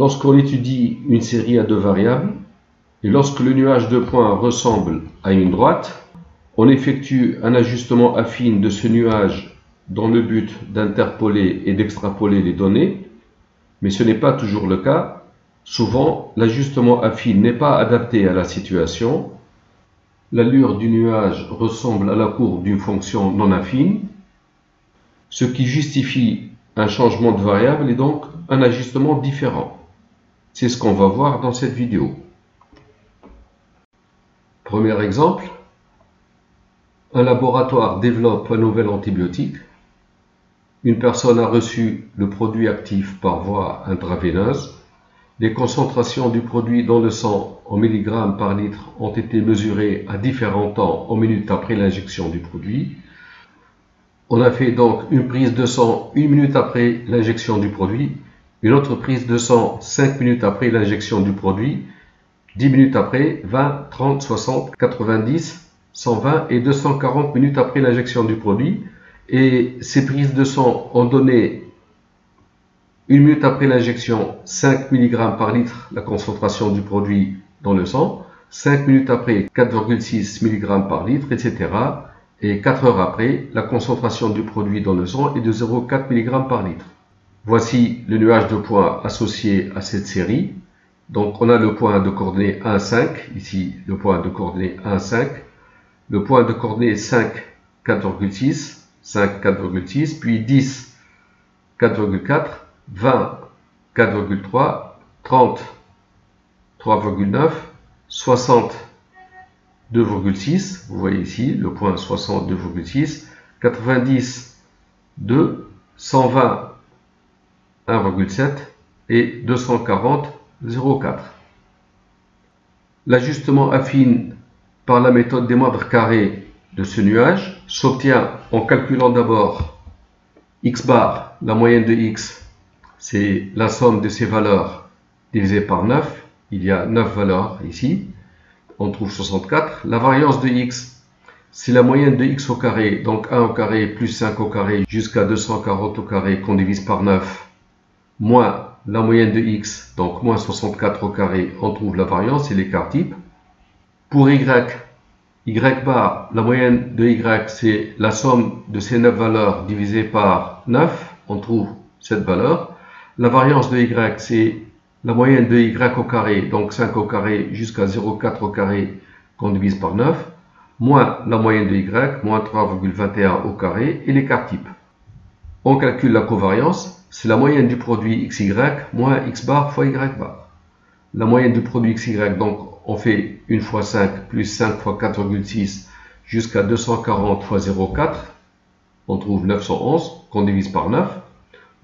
Lorsqu'on étudie une série à deux variables, et lorsque le nuage de points ressemble à une droite, on effectue un ajustement affine de ce nuage dans le but d'interpoler et d'extrapoler les données, mais ce n'est pas toujours le cas. Souvent, l'ajustement affine n'est pas adapté à la situation. L'allure du nuage ressemble à la courbe d'une fonction non affine, ce qui justifie un changement de variable et donc un ajustement différent. C'est ce qu'on va voir dans cette vidéo. Premier exemple, un laboratoire développe un nouvel antibiotique. Une personne a reçu le produit actif par voie intraveineuse. Les concentrations du produit dans le sang en milligrammes par litre ont été mesurées à différents temps en minutes après l'injection du produit. On a fait donc une prise de sang 1 minute après l'injection du produit, une autre prise de sang 5 minutes après l'injection du produit, 10 minutes après, 20, 30, 60, 90, 120 et 240 minutes après l'injection du produit. Et ces prises de sang ont donné 1 minute après l'injection 5 mg par litre la concentration du produit dans le sang, 5 minutes après 4,6 mg par litre, etc. Et 4 heures après, la concentration du produit dans le sang est de 0,4 mg par litre. Voici le nuage de points associé à cette série. Donc on a le point de coordonnées 1, 5, ici le point de coordonnées 1, 5, le point de coordonnées 5, 4,6, 5, 4,6, puis 10, 4,4, 20, 4,3, 30, 3,9, 60, 2,6, vous voyez ici le point 60, 2,6, 90, 2, 120, 1,7 et 240, 0,4. L'ajustement affine par la méthode des moindres carrés de ce nuage s'obtient en calculant d'abord x bar, la moyenne de x, c'est la somme de ces valeurs divisée par 9. Il y a 9 valeurs ici. On trouve 64. La variance de x, c'est la moyenne de x au carré, donc 1 au carré plus 5 au carré jusqu'à 240 au carré qu'on divise par 9, moins la moyenne de x, donc moins 64 au carré, on trouve la variance et l'écart type. Pour y bar, la moyenne de y, c'est la somme de ces 9 valeurs divisée par 9, on trouve cette valeur. La variance de y, c'est la moyenne de y au carré, donc 5 au carré jusqu'à 0,4 au carré qu'on divise par 9, moins la moyenne de y, moins 3,21 au carré, et l'écart type. On calcule la covariance, c'est la moyenne du produit xy moins x bar fois y bar. La moyenne du produit xy, donc on fait 1 fois 5 plus 5 fois 4,6 jusqu'à 240 fois 0,4, on trouve 911 qu'on divise par 9,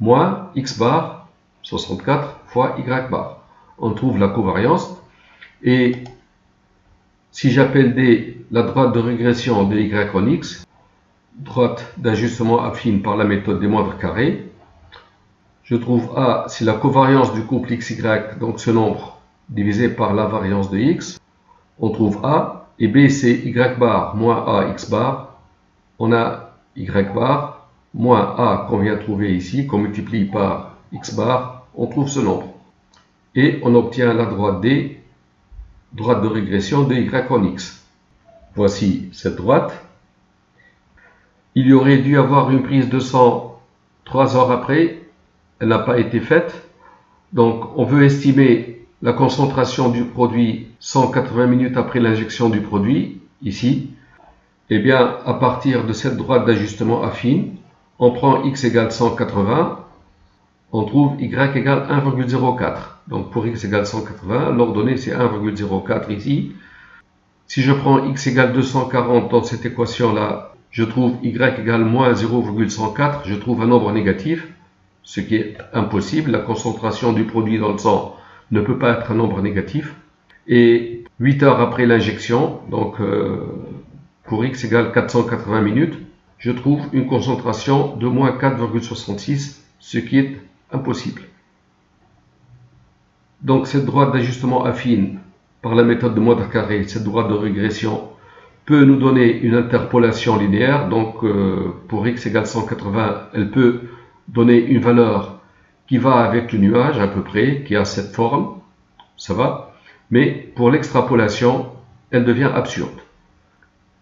moins x bar 64 fois y bar. On trouve la covariance et si j'appelle D la droite de régression de y en x, droite d'ajustement affine par la méthode des moindres carrés, je trouve A, c'est la covariance du couple xy, donc ce nombre divisé par la variance de x, on trouve A, et B c'est y bar moins A x bar, on a y bar moins A qu'on vient trouver ici, qu'on multiplie par x bar, on trouve ce nombre. Et on obtient la droite D, droite de régression de y en x. Voici cette droite. Il y aurait dû avoir une prise de sang 3 heures après, elle n'a pas été faite. Donc on veut estimer la concentration du produit 180 minutes après l'injection du produit, ici. Eh bien, à partir de cette droite d'ajustement affine, on prend x égale 180, on trouve y égale 1,04. Donc pour x égale 180, l'ordonnée c'est 1,04 ici. Si je prends x égale 240 dans cette équation-là, je trouve y égale moins 0,104, je trouve un nombre négatif, ce qui est impossible. La concentration du produit dans le sang ne peut pas être un nombre négatif. Et 8 heures après l'injection, donc pour x égale 480 minutes, je trouve une concentration de moins 4,66, ce qui est impossible. Donc cette droite d'ajustement affine par la méthode de moindre carré, cette droite de régression, peut nous donner une interpolation linéaire. Donc pour x égale 180, elle peut donner une valeur qui va avec le nuage à peu près, qui a cette forme, ça va, mais pour l'extrapolation, elle devient absurde.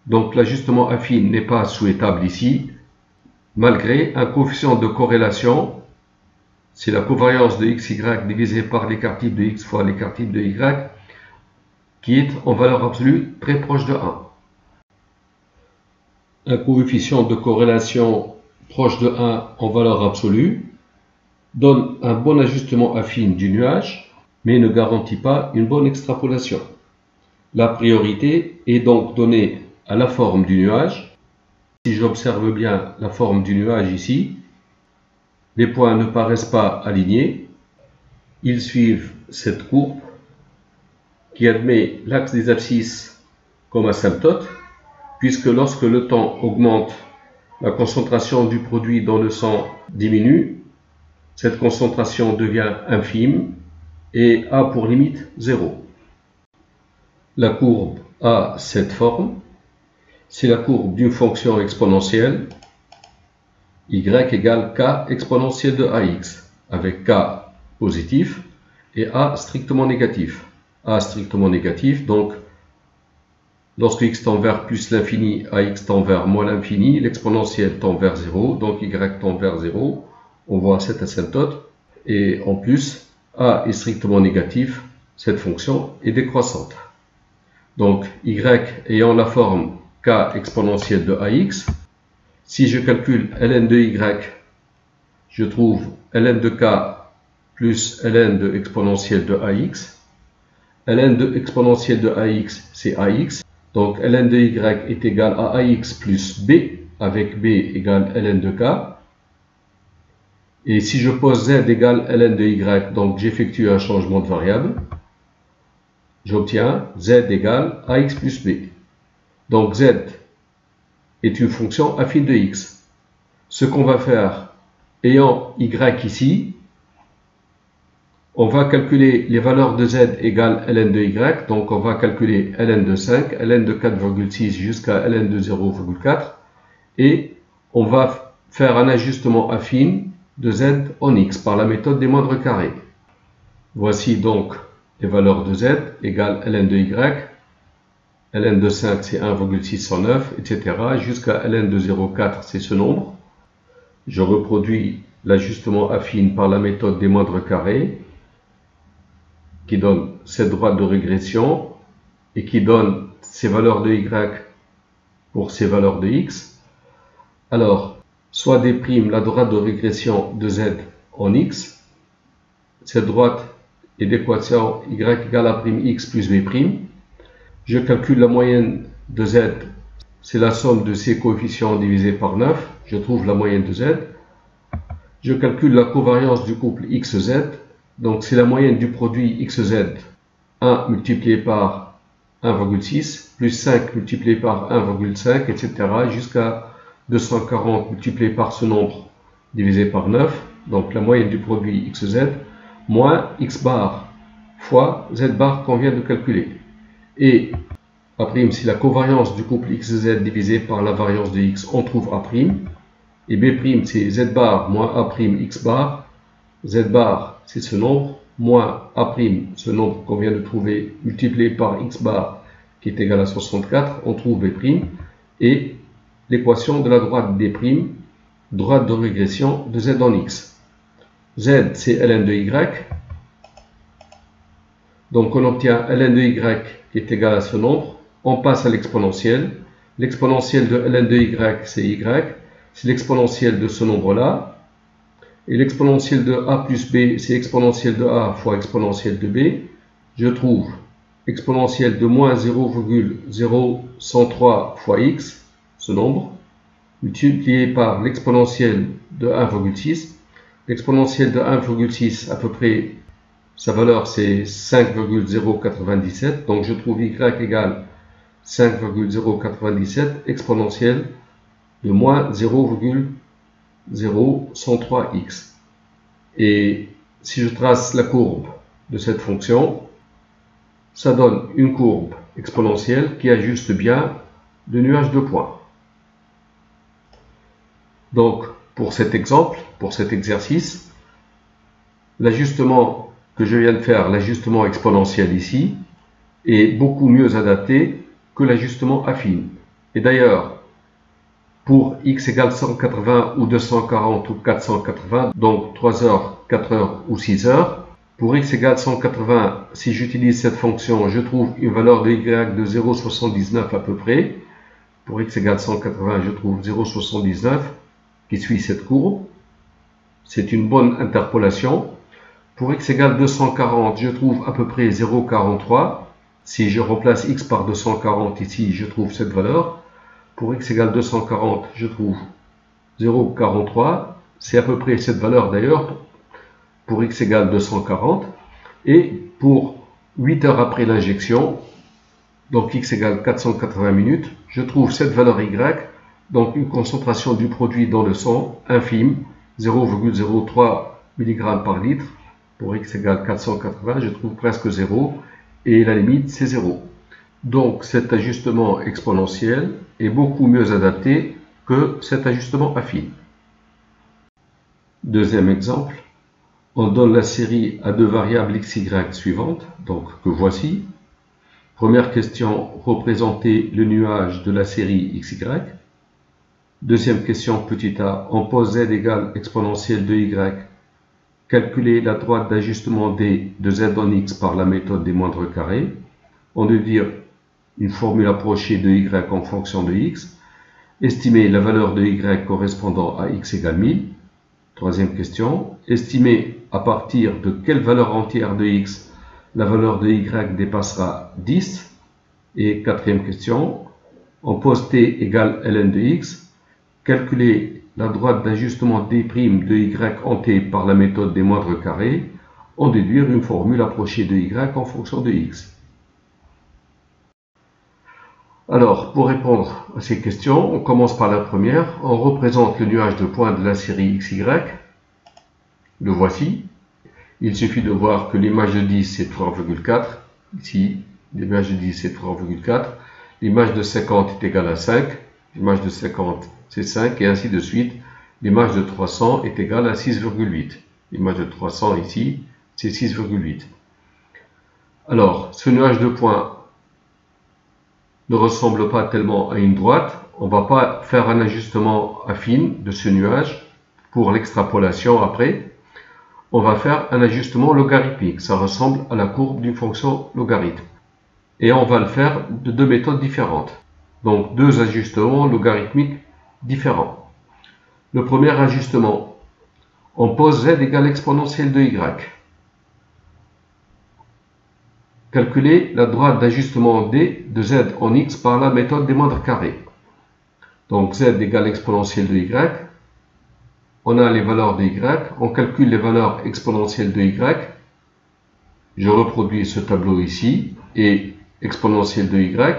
Donc l'ajustement affine n'est pas souhaitable ici, malgré un coefficient de corrélation, c'est la covariance de xy divisé par l'écart type de x fois l'écart type de y, qui est en valeur absolue très proche de 1. Un coefficient de corrélation proche de 1 en valeur absolue donne un bon ajustement affine du nuage, mais ne garantit pas une bonne extrapolation. La priorité est donc donnée à la forme du nuage. Si j'observe bien la forme du nuage ici, les points ne paraissent pas alignés. Ils suivent cette courbe qui admet l'axe des abscisses comme asymptote, puisque lorsque le temps augmente, la concentration du produit dans le sang diminue. Cette concentration devient infime et a pour limite 0. La courbe a cette forme. C'est la courbe d'une fonction exponentielle y égale k exponentielle de ax, avec k positif et a strictement négatif. A strictement négatif, donc lorsque x tend vers plus l'infini, ax tend vers moins l'infini, l'exponentielle tend vers 0, donc y tend vers 0. On voit cette asymptote, et en plus, a est strictement négatif, cette fonction est décroissante. Donc y ayant la forme k exponentielle de ax, si je calcule ln de y, je trouve ln de k plus ln de exponentielle de ax. Ln de exponentielle de ax, c'est ax. Donc ln de y est égal à ax plus b, avec b égale ln de k. Et si je pose z égale ln de y, donc j'effectue un changement de variable, j'obtiens z égale ax plus b. Donc z est une fonction affine de x. Ce qu'on va faire, ayant y ici, on va calculer les valeurs de z égale ln de y, donc on va calculer ln de 5, ln de 4,6 jusqu'à ln de 0,4, et on va faire un ajustement affine de z en x par la méthode des moindres carrés. Voici donc les valeurs de z égale ln de y, ln de 5 c'est 1,609, etc. jusqu'à ln de 0,4 c'est ce nombre. Je reproduis l'ajustement affine par la méthode des moindres carrés, qui donne cette droite de régression et qui donne ces valeurs de y pour ces valeurs de x. Alors, soit déprime la droite de régression de z en x. Cette droite est d'équation y égale à prime x plus b'. Je calcule la moyenne de z, c'est la somme de ces coefficients divisé par 9. Je trouve la moyenne de z. Je calcule la covariance du couple xz. Donc c'est la moyenne du produit xz, 1 multiplié par 1,6, plus 5 multiplié par 1,5, etc. jusqu'à 240 multiplié par ce nombre divisé par 9. Donc la moyenne du produit xz, moins x bar fois z bar qu'on vient de calculer. Et A', c'est la covariance du couple xz divisé par la variance de x, on trouve A'. Et B', c'est z bar moins A' x bar. Z bar, c'est ce nombre, moins A', ce nombre qu'on vient de trouver, multiplié par x bar, qui est égal à 64, on trouve B', et l'équation de la droite D', droite de régression de z en x. Z, c'est ln de y, donc on obtient ln de y qui est égal à ce nombre, on passe à l'exponentielle. L'exponentielle de ln de y, c'est l'exponentielle de ce nombre-là. Et l'exponentielle de a plus b, c'est exponentielle de a fois exponentielle de b. Je trouve exponentielle de moins 0,0103 fois x, ce nombre, multiplié par l'exponentielle de 1,6. L'exponentielle de 1,6, à peu près, sa valeur c'est 5,097. Donc je trouve y égale 5,097 exponentielle de moins 0,0103x. Et si je trace la courbe de cette fonction, ça donne une courbe exponentielle qui ajuste bien le nuage de points. Donc, pour cet exemple, pour cet exercice, l'ajustement que je viens de faire, l'ajustement exponentiel ici, est beaucoup mieux adapté que l'ajustement affine. Et d'ailleurs, pour x égale 180 ou 240 ou 480, donc 3 heures, 4 heures ou 6 heures, pour x égale 180, si j'utilise cette fonction, je trouve une valeur de y de 0,79 à peu près. Pour x égale 180, je trouve 0,79 qui suit cette courbe. C'est une bonne interpolation. Pour x égale 240, je trouve à peu près 0,43. Si je remplace x par 240 ici, je trouve cette valeur. Pour x égale 240, je trouve 0,43. C'est à peu près cette valeur d'ailleurs pour x égale 240. Et pour 8 heures après l'injection, donc x égale 480 minutes, je trouve cette valeur y, donc une concentration du produit dans le sang infime, 0,03 mg par litre. Pour x égale 480, je trouve presque 0, et la limite c'est 0. Donc cet ajustement exponentiel est beaucoup mieux adapté que cet ajustement affine. Deuxième exemple, on donne la série à deux variables x, y suivantes, donc que voici. Première question, représenter le nuage de la série x, y. Deuxième question, petit a, on pose z égale exponentielle de y. Calculer la droite d'ajustement d de z en x par la méthode des moindres carrés. On déduire une formule approchée de y en fonction de x. Estimer la valeur de y correspondant à x égale 1000. Troisième question, estimer à partir de quelle valeur entière de x la valeur de y dépassera 10. Et quatrième question, on pose t égale ln de x. Calculer la droite d'ajustement d' de y en t par la méthode des moindres carrés. En déduire une formule approchée de y en fonction de x. Alors, pour répondre à ces questions, on commence par la première. On représente le nuage de points de la série XY. Le voici. Il suffit de voir que l'image de 10 c'est 3,4. Ici, l'image de 10 c'est 3,4. L'image de 50 est égale à 5. L'image de 50 c'est 5 et ainsi de suite. L'image de 300 est égale à 6,8. L'image de 300 ici, c'est 6,8. Alors, ce nuage de points ne ressemble pas tellement à une droite. On ne va pas faire un ajustement affine de ce nuage pour l'extrapolation après. On va faire un ajustement logarithmique. Ça ressemble à la courbe d'une fonction logarithme. Et on va le faire de deux méthodes différentes. Donc deux ajustements logarithmiques différents. Le premier ajustement, on pose z égale exponentielle de y. Calculer la droite d'ajustement d de z en x par la méthode des moindres carrés. Donc z égale exponentielle de y. On a les valeurs de y. On calcule les valeurs exponentielles de y. Je reproduis ce tableau ici et exponentielle de y.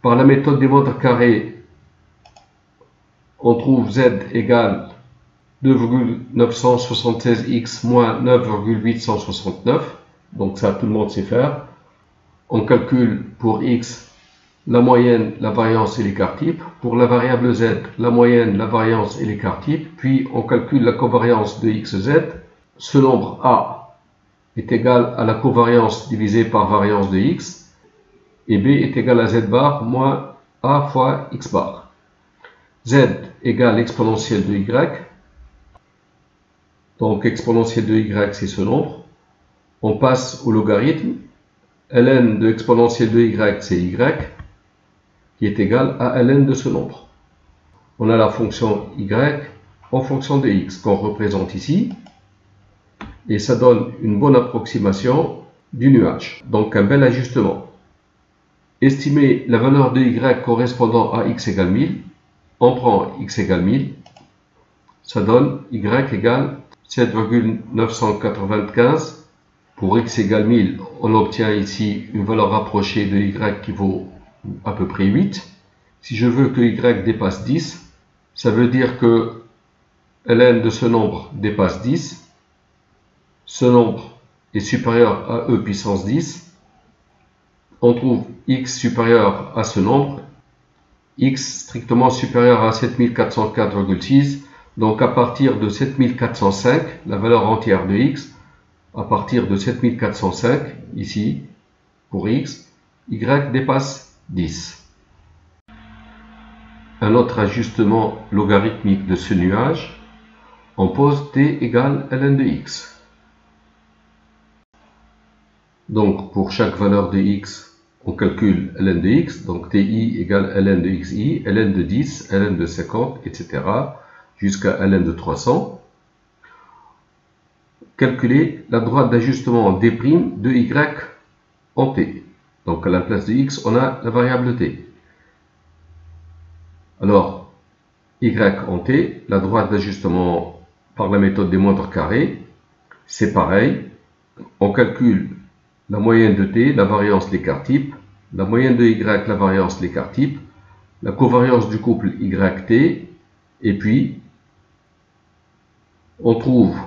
Par la méthode des moindres carrés, on trouve z égale 2,976x moins 9,869. Donc ça, tout le monde sait faire. On calcule pour x la moyenne, la variance et l'écart type. Pour la variable z, la moyenne, la variance et l'écart type. Puis on calcule la covariance de xz. Ce nombre a est égal à la covariance divisée par variance de x. Et b est égal à z bar moins a fois x bar. Z égale exponentielle de y. Donc exponentielle de y, c'est ce nombre. On passe au logarithme. Ln de exponentielle de y, c'est y, qui est égal à ln de ce nombre. On a la fonction y en fonction de x, qu'on représente ici. Et ça donne une bonne approximation du nuage. Donc un bel ajustement. Estimer la valeur de y correspondant à x égale 1000. On prend x égale 1000. Ça donne y égale 7,995. Pour x égale 1000, on obtient ici une valeur rapprochée de y qui vaut à peu près 8. Si je veux que y dépasse 10, ça veut dire que ln de ce nombre dépasse 10. Ce nombre est supérieur à e puissance 10. On trouve x supérieur à ce nombre, x strictement supérieur à 7404,6. Donc à partir de 7405, la valeur entière de x, à partir de 7405, ici, pour x, y dépasse 10. Un autre ajustement logarithmique de ce nuage, on pose t égale ln de x. Donc pour chaque valeur de x, on calcule ln de x, donc ti égale ln de xi, ln de 10, ln de 50, etc. jusqu'à ln de 300. Calculer la droite d'ajustement d' de y en t. Donc à la place de x, on a la variable t. Alors, y en t, la droite d'ajustement par la méthode des moindres carrés, c'est pareil. On calcule la moyenne de t, la variance l'écart type, la moyenne de y, la variance l'écart type, la covariance du couple yt, et puis on trouve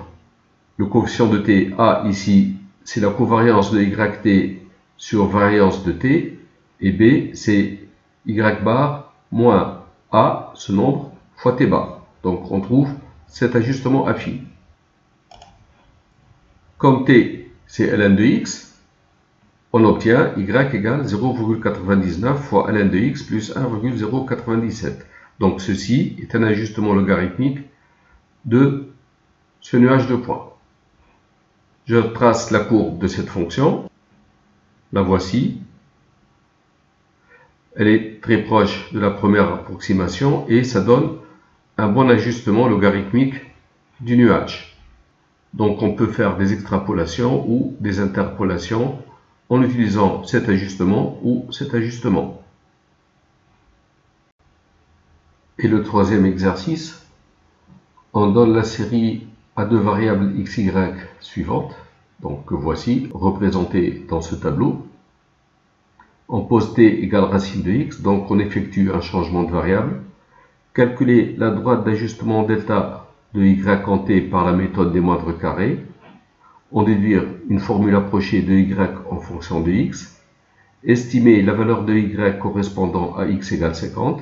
le coefficient de t, a ici, c'est la covariance de yt sur variance de t, et b, c'est y bar moins a, ce nombre, fois t bar. Donc on trouve cet ajustement affine. Comme t, c'est ln de x, on obtient y égale 0,99 fois ln de x plus 1,097. Donc ceci est un ajustement logarithmique de ce nuage de points. Je trace la courbe de cette fonction. La voici. Elle est très proche de la première approximation et ça donne un bon ajustement logarithmique du nuage. Donc on peut faire des extrapolations ou des interpolations en utilisant cet ajustement ou cet ajustement. Et le troisième exercice, on donne la série à deux variables x, y suivantes, donc que voici, représentées dans ce tableau. On pose t égale racine de x, donc on effectue un changement de variable. Calculer la droite d'ajustement delta de y en t par la méthode des moindres carrés. En déduire une formule approchée de y en fonction de x. Estimer la valeur de y correspondant à x égale 50.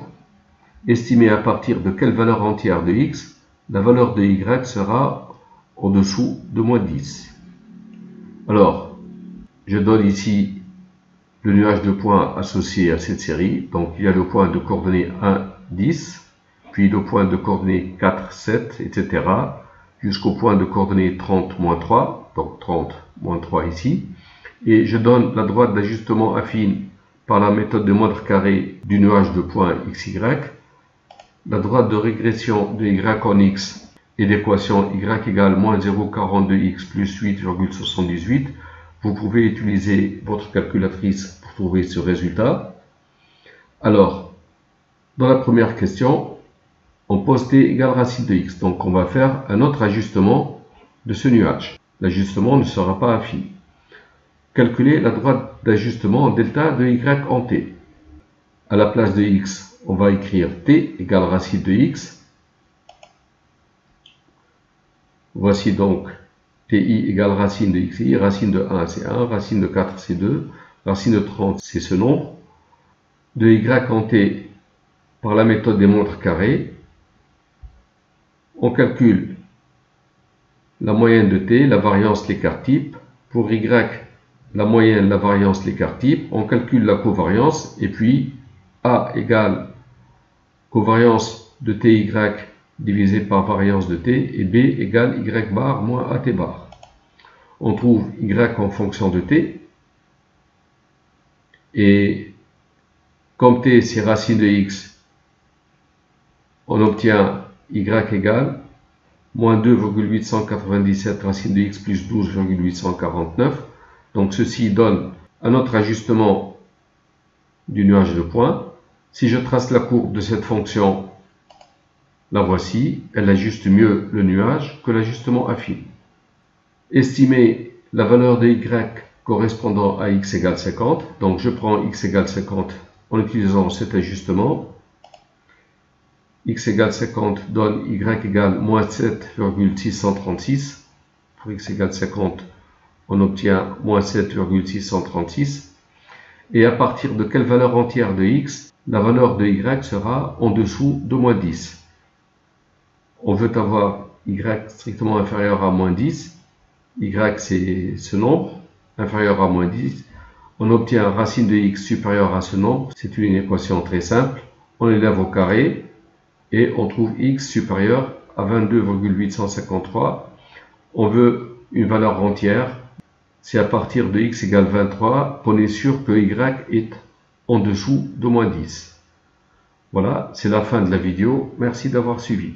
Estimer à partir de quelle valeur entière de x la valeur de y sera en dessous de moins 10. Alors, je donne ici le nuage de points associé à cette série. Donc il y a le point de coordonnées 1, 10, puis le point de coordonnées 4, 7, etc. jusqu'au point de coordonnées 30, moins 3, donc 30, moins 3 ici. Et je donne la droite d'ajustement affine par la méthode de moindre carré du nuage de points xy, la droite de régression de y en x et l'équation y égale moins 0,42x plus 8,78. Vous pouvez utiliser votre calculatrice pour trouver ce résultat. Alors, dans la première question, on pose t égale racine de x. Donc on va faire un autre ajustement de ce nuage. L'ajustement ne sera pas affine. Calculer la droite d'ajustement delta de y en t. À la place de x, on va écrire t égale racine de x. Voici donc ti égale racine de xi, racine de 1 c'est 1, racine de 4 c'est 2, racine de 30 c'est ce nombre. De y en t par la méthode des montres carrées. On calcule la moyenne de t, la variance, l'écart type. Pour y, la moyenne, la variance, l'écart type. On calcule la covariance et puis a égale covariance de ty divisé par variance de t et b égale y bar moins at bar. On trouve y en fonction de t et comme t c'est racine de x, on obtient y égale moins 2,897 racine de x plus 12,849. Donc ceci donne un autre ajustement du nuage de points. Si je trace la courbe de cette fonction, la voici, elle ajuste mieux le nuage que l'ajustement affine. Estimer la valeur de y correspondant à x égale 50. Donc je prends x égale 50 en utilisant cet ajustement. X égale 50 donne y égale moins 7,636. Pour x égale 50, on obtient moins 7,636. Et à partir de quelle valeur entière de x, la valeur de y sera en dessous de moins 10. On veut avoir y strictement inférieur à moins 10. Y c'est ce nombre, inférieur à moins 10. On obtient racine de x supérieure à ce nombre. C'est une équation très simple. On élève au carré et on trouve x supérieur à 22,853. On veut une valeur entière. C'est à partir de x égale 23 qu'on est sûr que y est en dessous de moins 10. Voilà, c'est la fin de la vidéo. Merci d'avoir suivi.